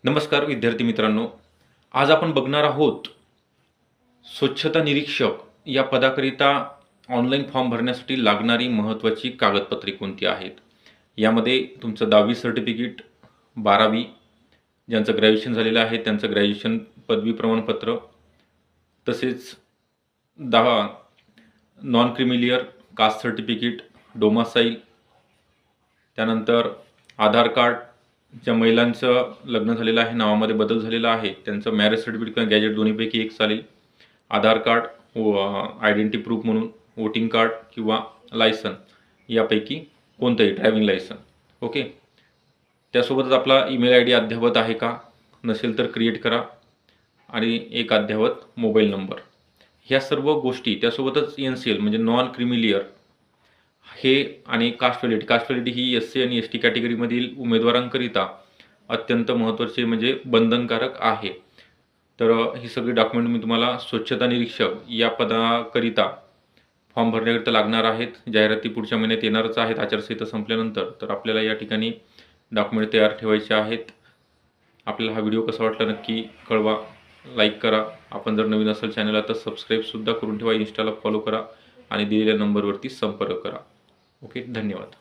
नमस्कार विद्यार्थी मित्रांनो, आज आपण बघणार आहोत स्वच्छता निरीक्षक या पदाकरिता ऑनलाईन फॉर्म भरण्यासाठी लागणारी महत्त्वाची कागदपत्रे कोणती आहेत. यामध्ये तुमचं 10वी सर्टिफिकेट, 12वी, ज्यांचं ग्रॅज्युएशन झालेलं आहे त्यांचं ग्रॅज्युएशन पदवी प्रमाणपत्र, तसेच 10 non creamy layer caste certificate, domicile, त्यानंतर आधार कार्ड, ज्या महिलांचं लग्न झालेलं आहे, नावामध्ये बदल झालेला आहे, त्यांचं मॅरेज सर्टिफिकेट किंवा गॅजेट दोन्हीपैकी एक चालेल. आधार कार्ड व आयडेंटिटी प्रूफ म्हणून वोटिंग कार्ड किंवा लायसन यापैकी कोणतंही, ड्रायव्हिंग लायसन. ओके. त्यासोबतच आपला ईमेल आय डी अद्ययावत आहे का, नसेल तर क्रिएट करा, आणि एक अद्ययावत मोबाईल नंबर. ह्या सर्व गोष्टी, त्यासोबतच NCL म्हणजे नॉन क्रिमिलियर हे, आणि कास्ट व्हॅलिडिटी ही SC आणि ST कॅटेगरीमधील उमेदवारांकरिता अत्यंत महत्त्वाचे म्हणजे बंधनकारक आहे. तर ही सगळी डॉक्युमेंट मी तुम्हाला स्वच्छता निरीक्षक या पदाकरिता फॉर्म भरण्याकरिता लागणार आहेत. जाहिराती पुढच्या महिन्यात येणारच आहेत आचारसंहिता संपल्यानंतर. तर आपल्याला या ठिकाणी डॉक्युमेंट तयार ठेवायचे आहेत. आपल्याला हा व्हिडिओ कसा वाटला नक्की कळवा, लाईक करा. आपण जर नवीन असाल चॅनलला तर सबस्क्राईबसुद्धा करून ठेवा, इन्स्टाला फॉलो करा आणि दिलेल्या नंबरवरती संपर्क करा. ओके, धन्यवाद.